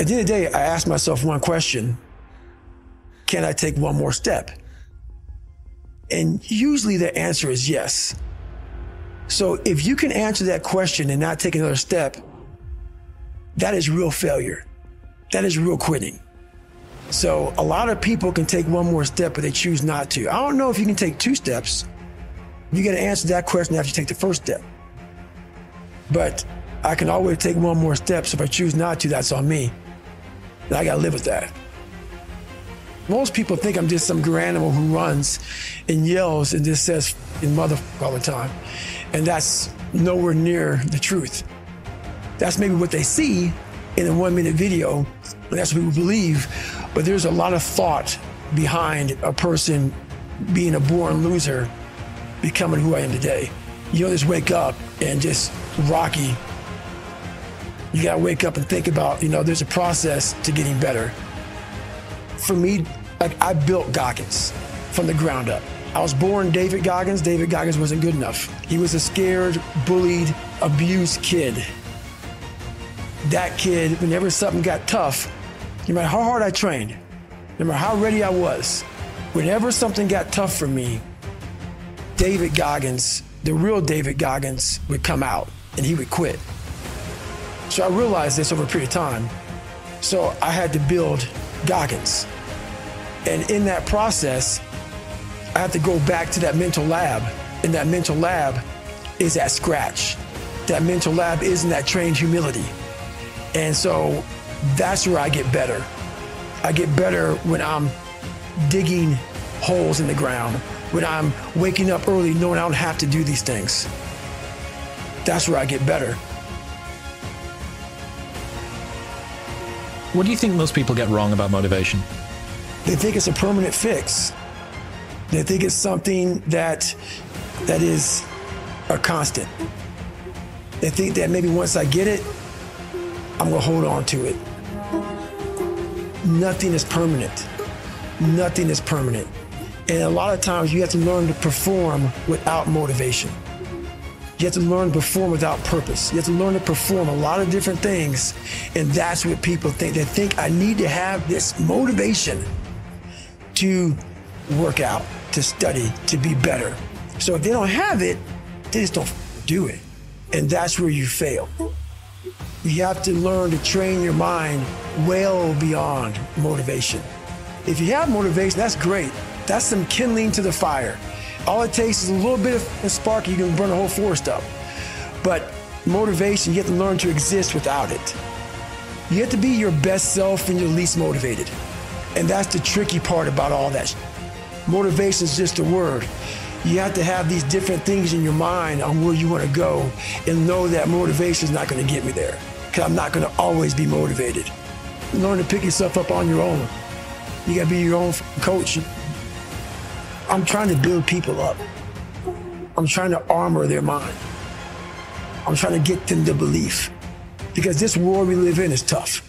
At the end of the day, I asked myself one question: can I take one more step? And usually the answer is yes. So if you can answer that question and not take another step, that is real failure. That is real quitting. So a lot of people can take one more step, but they choose not to. I don't know if you can take 2 steps. You got to answer that question after you take the first step. But I can always take one more step. So if I choose not to, that's on me. And I got to live with that. Most people think I'm just some animal who runs and yells and just says mother all the time. And that's nowhere near the truth. That's maybe what they see in a 1-minute video, and that's what people believe. But there's a lot of thought behind a person being a born loser, becoming who I am today. You don't just wake up and just rocky. You gotta wake up and think about, there's a process to getting better. For me, I built Goggins from the ground up. I was born David Goggins. David Goggins wasn't good enough. He was a scared, bullied, abused kid. That kid, whenever something got tough, no matter how hard I trained, no matter how ready I was, whenever something got tough for me, David Goggins, the real David Goggins, would come out and he would quit. So I realized this over a period of time. So I had to build Goggins. And in that process, I have to go back to that mental lab. And that mental lab is at scratch. That mental lab is in that trained humility. And so that's where I get better. I get better when I'm digging holes in the ground, when I'm waking up early knowing I don't have to do these things. That's where I get better. What do you think most people get wrong about motivation? They think it's a permanent fix. They think it's something that is a constant. They think that maybe once I get it, I'm gonna hold on to it. Nothing is permanent. Nothing is permanent. And a lot of times you have to learn to perform without motivation. You have to learn to perform without purpose. You have to learn to perform a lot of different things. And that's what people think. They think I need to have this motivation to work out, to study, to be better. So if they don't have it, they just don't do it. And that's where you fail. You have to learn to train your mind well beyond motivation. If you have motivation, that's great. That's some kindling to the fire. All it takes is a little bit of a spark, you can burn a whole forest up. But motivation, you have to learn to exist without it. You have to be your best self when you're least motivated. And that's the tricky part about all that. Motivation is just a word. You have to have these different things in your mind on where you want to go and know that motivation is not going to get me there, because I'm not going to always be motivated. Learn to pick yourself up on your own. You got to be your own coach. I'm trying to build people up. I'm trying to armor their mind. I'm trying to get them to belief, because this world we live in is tough.